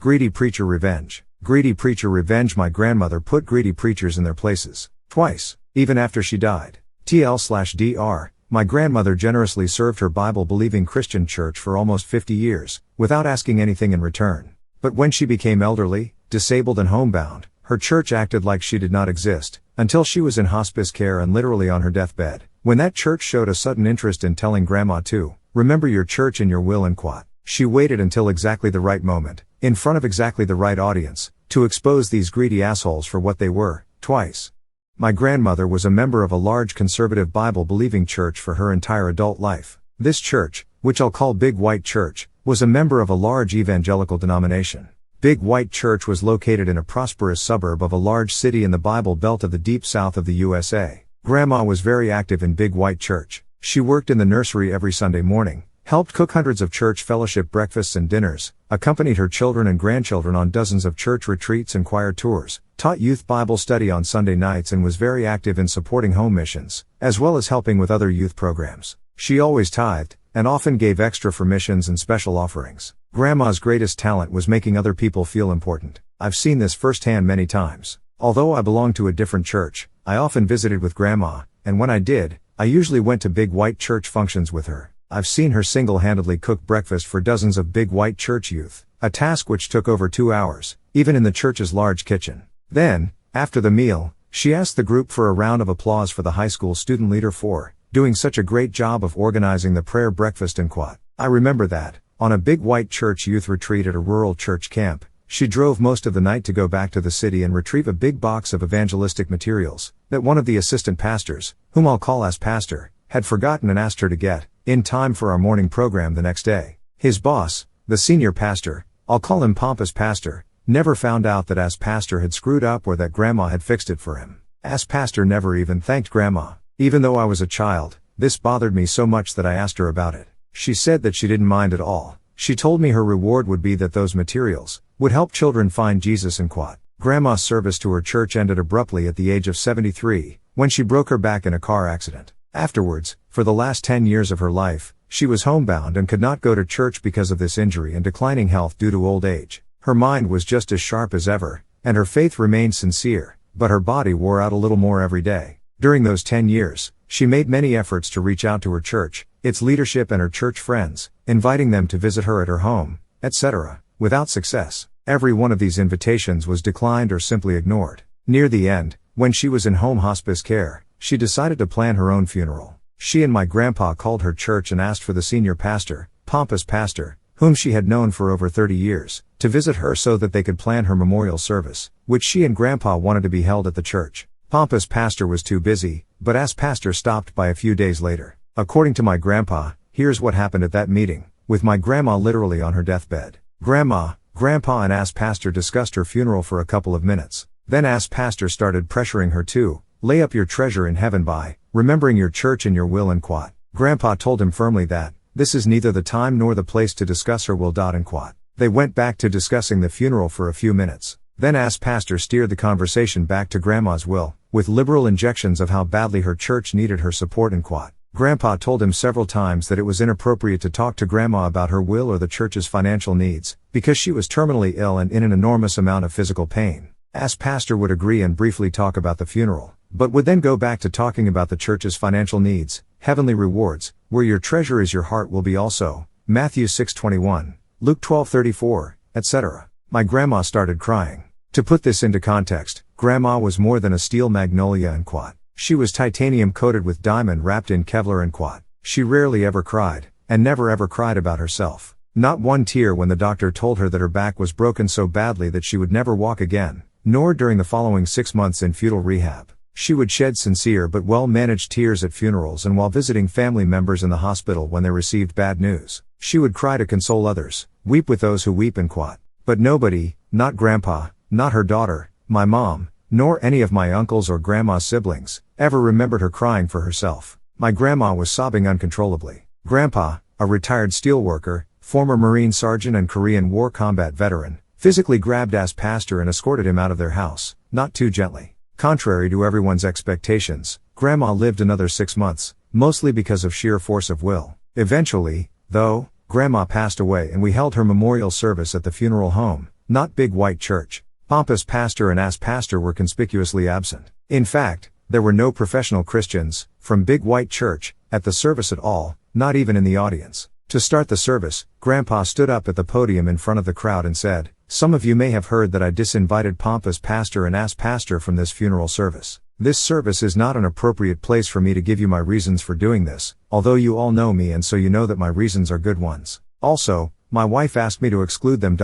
Greedy preacher revenge. Greedy preacher revenge. My grandmother put greedy preachers in their places. Twice. Even after she died. TL/DR. My grandmother generously served her Bible-believing Christian church for almost 50 years, without asking anything in return. But when she became elderly, disabled and homebound, her church acted like she did not exist, until she was in hospice care and literally on her deathbed. When that church showed a sudden interest in telling Grandma to remember your church in your will and quat, she waited until exactly the right moment, in front of exactly the right audience, to expose these greedy assholes for what they were, twice. My grandmother was a member of a large conservative Bible-believing church for her entire adult life. This church, which I'll call Big White Church, was a member of a large evangelical denomination. Big White Church was located in a prosperous suburb of a large city in the Bible Belt of the deep south of the USA. Grandma was very active in Big White Church. She worked in the nursery every Sunday morning, helped cook hundreds of church fellowship breakfasts and dinners, accompanied her children and grandchildren on dozens of church retreats and choir tours, taught youth Bible study on Sunday nights and was very active in supporting home missions, as well as helping with other youth programs. She always tithed, and often gave extra for missions and special offerings. Grandma's greatest talent was making other people feel important. I've seen this firsthand many times. Although I belonged to a different church, I often visited with Grandma, and when I did, I usually went to Big White Church functions with her. I've seen her single-handedly cook breakfast for dozens of Big White Church youth, a task which took over 2 hours, even in the church's large kitchen. Then, after the meal, she asked the group for a round of applause for the high school student leader for doing such a great job of organizing the prayer breakfast and quat. I remember that, on a Big White Church youth retreat at a rural church camp, she drove most of the night to go back to the city and retrieve a big box of evangelistic materials that one of the assistant pastors, whom I'll call as pastor, had forgotten and asked her to get in time for our morning program the next day. His boss, the senior pastor, I'll call him Pompous Pastor, never found out that as pastor had screwed up or that Grandma had fixed it for him. As pastor never even thanked Grandma. Even though I was a child, this bothered me so much that I asked her about it. She said that she didn't mind at all. She told me her reward would be that those materials would help children find Jesus and quat. Grandma's service to her church ended abruptly at the age of 73, when she broke her back in a car accident. Afterwards, for the last 10 years of her life, she was homebound and could not go to church because of this injury and declining health due to old age. Her mind was just as sharp as ever, and her faith remained sincere, but her body wore out a little more every day. During those 10 years, she made many efforts to reach out to her church, its leadership and her church friends, inviting them to visit her at her home, etc., without success. Every one of these invitations was declined or simply ignored. Near the end, when she was in home hospice care, she decided to plan her own funeral. She and my grandpa called her church and asked for the senior pastor, Pompous Pastor, whom she had known for over 30 years, to visit her so that they could plan her memorial service, which she and Grandpa wanted to be held at the church. Pompous Pastor was too busy, but as pastor stopped by a few days later. According to my grandpa, here's what happened at that meeting, with my grandma literally on her deathbed. Grandma, Grandpa and Ass Pastor discussed her funeral for a couple of minutes. Then Ass Pastor started pressuring her to lay up your treasure in heaven by remembering your church in your will and quat. Grandpa told him firmly that this is neither the time nor the place to discuss her will. And quat. They went back to discussing the funeral for a few minutes. Then Ass Pastor steered the conversation back to Grandma's will, with liberal injections of how badly her church needed her support and quat. Grandpa told him several times that it was inappropriate to talk to Grandma about her will or the church's financial needs, because she was terminally ill and in an enormous amount of physical pain. Ass Pastor would agree and briefly talk about the funeral, but would then go back to talking about the church's financial needs, heavenly rewards, where your treasure is your heart will be also, Matthew 6:21, Luke 12:34, etc. My grandma started crying. To put this into context, Grandma was more than a steel magnolia and quat. She was titanium coated with diamond wrapped in Kevlar and quat. She rarely ever cried, and never ever cried about herself. Not one tear when the doctor told her that her back was broken so badly that she would never walk again, nor during the following 6 months in futile rehab. She would shed sincere but well-managed tears at funerals and while visiting family members in the hospital when they received bad news. She would cry to console others, weep with those who weep and quat. But nobody, not Grandpa, not her daughter, my mom, nor any of my uncles or Grandma's siblings, ever remembered her crying for herself. My grandma was sobbing uncontrollably. Grandpa, a retired steelworker, former Marine sergeant and Korean War combat veteran, physically grabbed Ass Pastor and escorted him out of their house, not too gently. Contrary to everyone's expectations, Grandma lived another 6 months, mostly because of sheer force of will. Eventually, though, Grandma passed away and we held her memorial service at the funeral home, not Big White Church. Pompous pastor and ass pastor were conspicuously absent. In fact, there were no professional Christians, from Big White Church, at the service at all, not even in the audience. To start the service, Grandpa stood up at the podium in front of the crowd and said, "Some of you may have heard that I disinvited pompous pastor and ass pastor from this funeral service. This service is not an appropriate place for me to give you my reasons for doing this, although you all know me and so you know that my reasons are good ones. Also, my wife asked me to exclude them.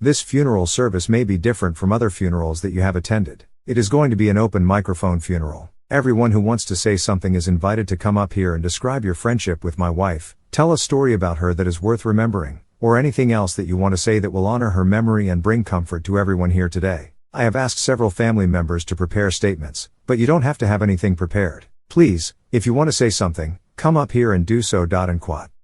This funeral service may be different from other funerals that you have attended. It is going to be an open microphone funeral. Everyone who wants to say something is invited to come up here and describe your friendship with my wife, tell a story about her that is worth remembering, or anything else that you want to say that will honor her memory and bring comfort to everyone here today. I have asked several family members to prepare statements, but you don't have to have anything prepared. Please, if you want to say something, come up here and do so.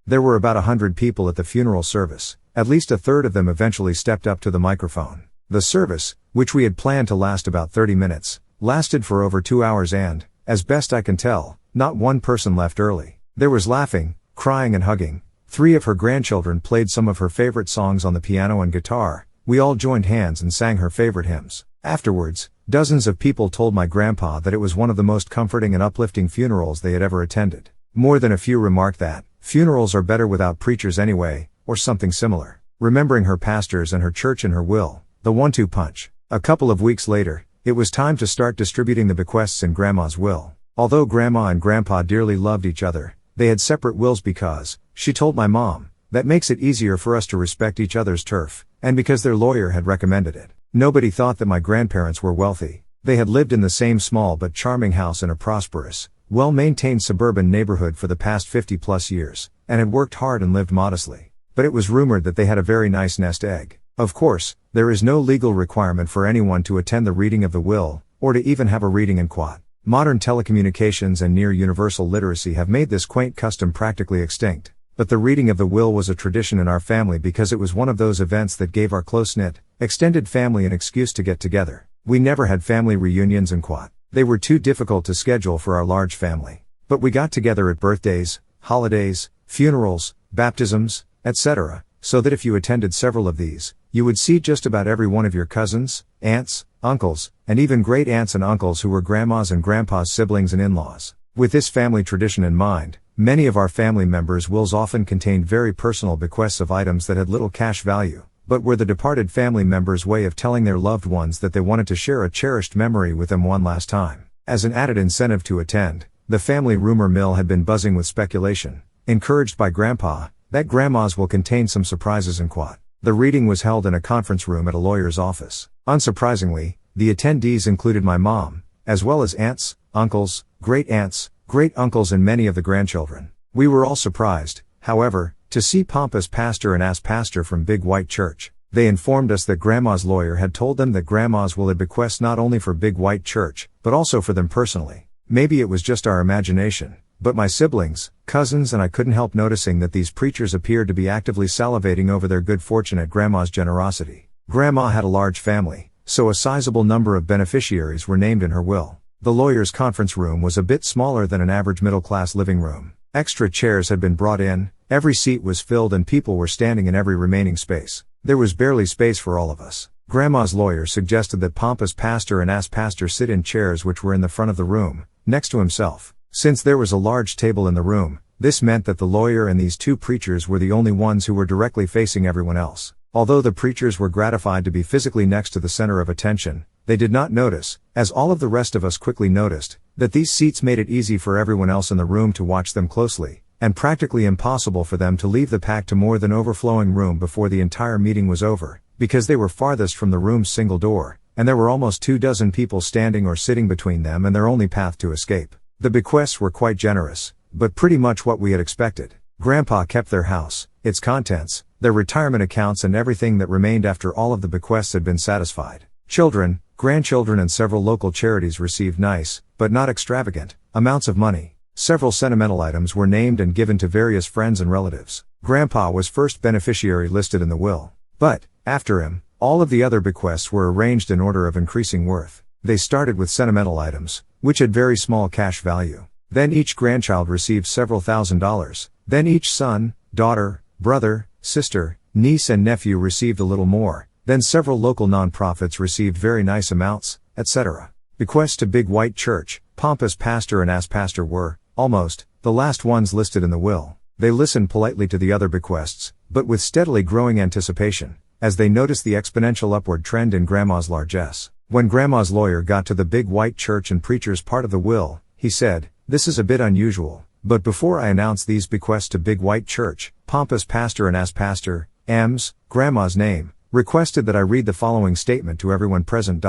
There were about 100 people at the funeral service. At least a third of them eventually stepped up to the microphone. The service, which we had planned to last about 30 minutes, lasted for over 2 hours and, as best I can tell, not one person left early. There was laughing, crying and hugging. 3 of her grandchildren played some of her favorite songs on the piano and guitar. We all joined hands and sang her favorite hymns. Afterwards, dozens of people told my grandpa that it was one of the most comforting and uplifting funerals they had ever attended. More than a few remarked that, funerals are better without preachers anyway, or something similar. Remembering her pastors and her church in her will, the 1-2 punch. A couple of weeks later, it was time to start distributing the bequests in Grandma's will. Although Grandma and Grandpa dearly loved each other, they had separate wills because, she told my mom, that makes it easier for us to respect each other's turf, and because their lawyer had recommended it. Nobody thought that my grandparents were wealthy. They had lived in the same small but charming house in a prosperous, well-maintained suburban neighborhood for the past 50+ years, and had worked hard and lived modestly. But it was rumored that they had a very nice nest egg. Of course, there is no legal requirement for anyone to attend the reading of the will, or to even have a reading in quod. Modern telecommunications and near-universal literacy have made this quaint custom practically extinct. But the reading of the will was a tradition in our family because it was one of those events that gave our close-knit, extended family an excuse to get together. We never had family reunions in quod. They were too difficult to schedule for our large family. But we got together at birthdays, holidays, funerals, baptisms, etc., so that if you attended several of these, you would see just about every one of your cousins, aunts, uncles, and even great aunts and uncles who were grandma's and grandpa's siblings and in-laws. With this family tradition in mind, many of our family members' wills often contained very personal bequests of items that had little cash value, but were the departed family members' way of telling their loved ones that they wanted to share a cherished memory with them one last time. As an added incentive to attend, the family rumor mill had been buzzing with speculation, encouraged by Grandpa, that Grandma's will contain some surprises in quod. The reading was held in a conference room at a lawyer's office. Unsurprisingly, the attendees included my mom, as well as aunts, uncles, great-aunts, great-uncles and many of the grandchildren. We were all surprised, however, to see pompous pastor and ass pastor from Big White Church. They informed us that Grandma's lawyer had told them that Grandma's will had bequests not only for Big White Church, but also for them personally. Maybe it was just our imagination, but my siblings, cousins and I couldn't help noticing that these preachers appeared to be actively salivating over their good fortune at Grandma's generosity. Grandma had a large family, so a sizable number of beneficiaries were named in her will. The lawyer's conference room was a bit smaller than an average middle-class living room. Extra chairs had been brought in, every seat was filled and people were standing in every remaining space. There was barely space for all of us. Grandma's lawyer suggested that pompous pastor and ass pastor sit in chairs which were in the front of the room, next to himself. Since there was a large table in the room, this meant that the lawyer and these 2 preachers were the only ones who were directly facing everyone else. Although the preachers were gratified to be physically next to the center of attention, they did not notice, as all of the rest of us quickly noticed, that these seats made it easy for everyone else in the room to watch them closely, and practically impossible for them to leave the packed to more than overflowing room before the entire meeting was over, because they were farthest from the room's single door, and there were almost 24 people standing or sitting between them and their only path to escape. The bequests were quite generous, but pretty much what we had expected. Grandpa kept their house, its contents, their retirement accounts and everything that remained after all of the bequests had been satisfied. Children, grandchildren and several local charities received nice, but not extravagant, amounts of money. Several sentimental items were named and given to various friends and relatives. Grandpa was first beneficiary listed in the will. But, after him, all of the other bequests were arranged in order of increasing worth. They started with sentimental items, which had very small cash value. Then each grandchild received several $1,000s. Then each son, daughter, brother, sister, niece and nephew received a little more, Then several local nonprofits received very nice amounts, etc. Bequests to Big White Church, pompous pastor and ass pastor were, almost, the last ones listed in the will. They listened politely to the other bequests, but with steadily growing anticipation, as they noticed the exponential upward trend in Grandma's largesse. When Grandma's lawyer got to the Big White Church and preacher's part of the will, he said, "This is a bit unusual, but before I announce these bequests to Big White Church, pompous pastor and ass pastor, M's, Grandma's name, requested that I read the following statement to everyone present.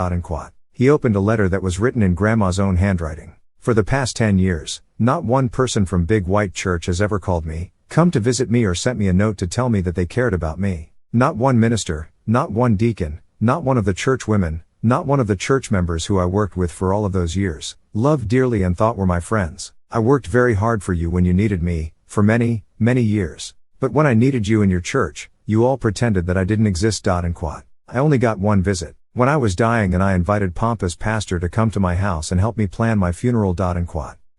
He opened a letter that was written in Grandma's own handwriting. For the past 10 years, not one person from Big White Church has ever called me, come to visit me or sent me a note to tell me that they cared about me. Not one minister, not one deacon, not one of the church women, not one of the church members who I worked with for all of those years, loved dearly and thought were my friends. I worked very hard for you when you needed me, for many, many years. But when I needed you in your church, you all pretended that I didn't exist. I only got one visit, when I was dying, and I invited pompous pastor to come to my house and help me plan my funeral.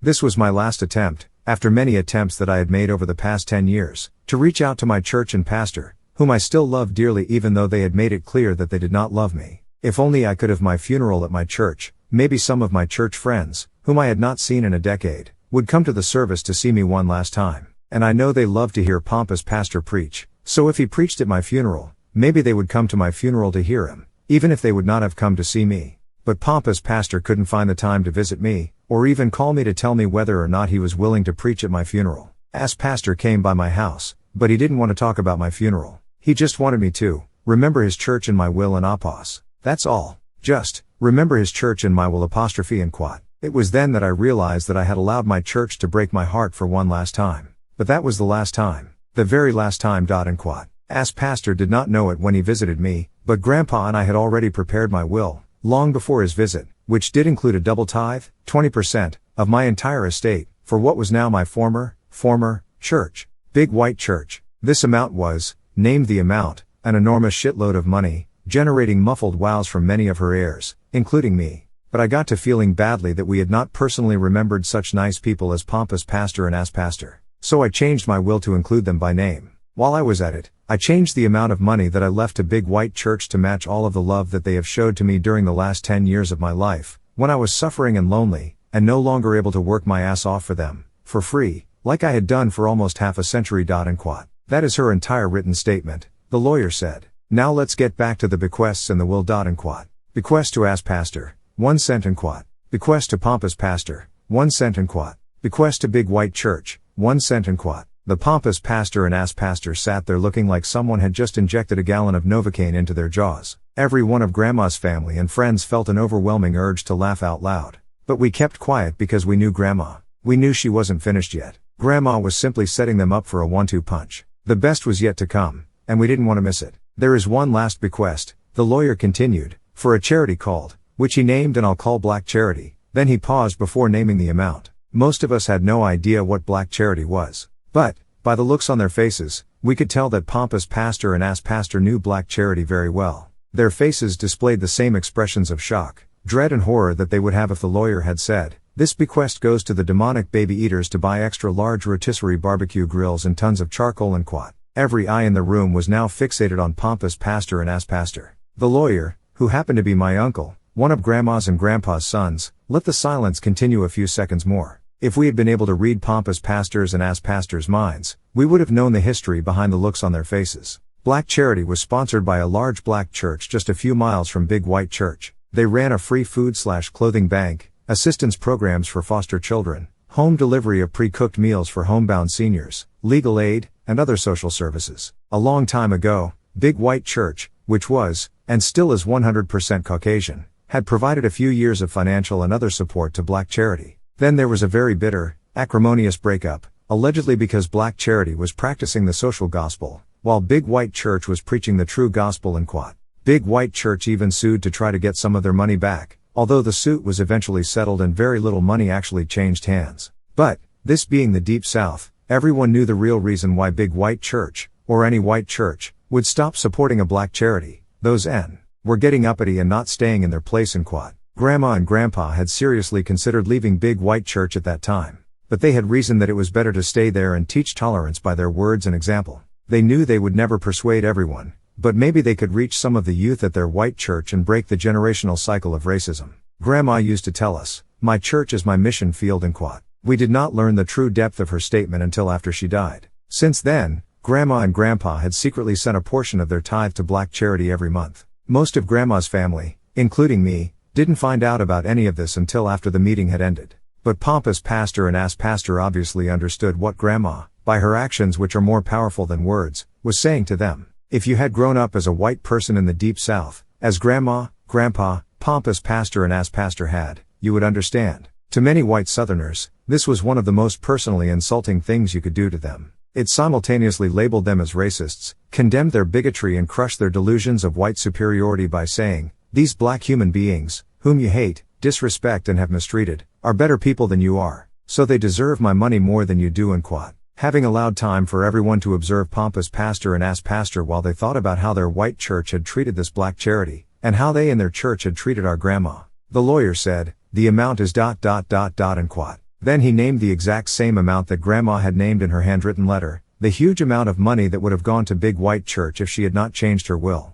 This was my last attempt, after many attempts that I had made over the past 10 years, to reach out to my church and pastor, whom I still loved dearly even though they had made it clear that they did not love me. If only I could have my funeral at my church, maybe some of my church friends, whom I had not seen in a decade, would come to the service to see me one last time. And I know they love to hear pompous pastor preach, so if he preached at my funeral, maybe they would come to my funeral to hear him, even if they would not have come to see me. But pompous pastor couldn't find the time to visit me, or even call me to tell me whether or not he was willing to preach at my funeral. Ass pastor came by my house, but he didn't want to talk about my funeral. He just wanted me to remember his church in my will and apos. That's all. Just remember his church in my will apostrophe and quat. It was then that I realized that I had allowed my church to break my heart for one last time. But that was the last time. The very last time. And quat. Ass pastor did not know it when he visited me, but Grandpa and I had already prepared my will, long before his visit, which did include a double tithe, 20%, of my entire estate, for what was now my former church, Big White Church. This amount was, named the amount, an enormous shitload of money, generating muffled wows from many of her heirs, including me. But I got to feeling badly that we had not personally remembered such nice people as pompous pastor and ass pastor. So I changed my will to include them by name. While I was at it, I changed the amount of money that I left to Big White Church to match all of the love that they have showed to me during the last 10 years of my life, when I was suffering and lonely, and no longer able to work my ass off for them, for free, like I had done for almost half a century. And quat. That is her entire written statement, the lawyer said. Now let's get back to the bequests and the will. And quat. Bequest to ass pastor, 1 cent and quat. Bequest to pompous pastor, 1 cent and quat. Bequest to Big White Church, 1 cent and quat. The pompous pastor and ass pastor sat there looking like someone had just injected a gallon of Novocaine into their jaws. Every one of Grandma's family and friends felt an overwhelming urge to laugh out loud. But we kept quiet because we knew Grandma. We knew she wasn't finished yet. Grandma was simply setting them up for a 1-2 punch. The best was yet to come, and we didn't want to miss it. There is one last bequest, the lawyer continued, for a charity called, which he named and I'll call Black Charity. Then he paused before naming the amount. Most of us had no idea what Black Charity was. But, by the looks on their faces, we could tell that pompous pastor and ass pastor knew Black Charity very well. Their faces displayed the same expressions of shock, dread and horror that they would have if the lawyer had said, "This bequest goes to the demonic baby eaters to buy extra large rotisserie barbecue grills and tons of charcoal and quat." Every eye in the room was now fixated on pompous pastor and ass pastor. The lawyer, who happened to be my uncle, one of Grandma's and Grandpa's sons, let the silence continue a few seconds more. If we had been able to read pompous pastors and ass pastors' minds, we would have known the history behind the looks on their faces. Black Charity was sponsored by a large black church just a few miles from Big White Church. They ran a free food/clothing bank, assistance programs for foster children, home delivery of pre-cooked meals for homebound seniors, legal aid, and other social services. A long time ago, Big White Church, which was, and still is 100% Caucasian, had provided a few years of financial and other support to Black Charity. Then there was a very bitter, acrimonious breakup, allegedly because Black Charity was practicing the social gospel, while Big White Church was preaching the true gospel and quat. Big White Church even sued to try to get some of their money back, although the suit was eventually settled and very little money actually changed hands. But, this being the Deep South, everyone knew the real reason why Big White Church, or any white church, would stop supporting a black charity. Those N were getting uppity and not staying in their place in quat. Grandma and Grandpa had seriously considered leaving Big White Church at that time. But they had reasoned that it was better to stay there and teach tolerance by their words and example. They knew they would never persuade everyone, but maybe they could reach some of the youth at their white church and break the generational cycle of racism. Grandma used to tell us, "My church is my mission field," and quote. We did not learn the true depth of her statement until after she died. Since then, Grandma and Grandpa had secretly sent a portion of their tithe to black charity every month. Most of Grandma's family, including me, didn't find out about any of this until after the meeting had ended. But pompous pastor and ass pastor obviously understood what Grandma, by her actions which are more powerful than words, was saying to them. If you had grown up as a white person in the Deep South, as Grandma, Grandpa, pompous pastor and ass pastor had, you would understand. To many white Southerners, this was one of the most personally insulting things you could do to them. It simultaneously labeled them as racists, condemned their bigotry and crushed their delusions of white superiority by saying, "These black human beings, whom you hate, disrespect and have mistreated, are better people than you are, so they deserve my money more than you do," and quote. Having allowed time for everyone to observe pompous pastor and ass pastor while they thought about how their white church had treated this black charity, and how they in their church had treated our grandma, the lawyer said, "The amount is ... and quote. Then he named the exact same amount that Grandma had named in her handwritten letter, the huge amount of money that would have gone to Big White Church if she had not changed her will.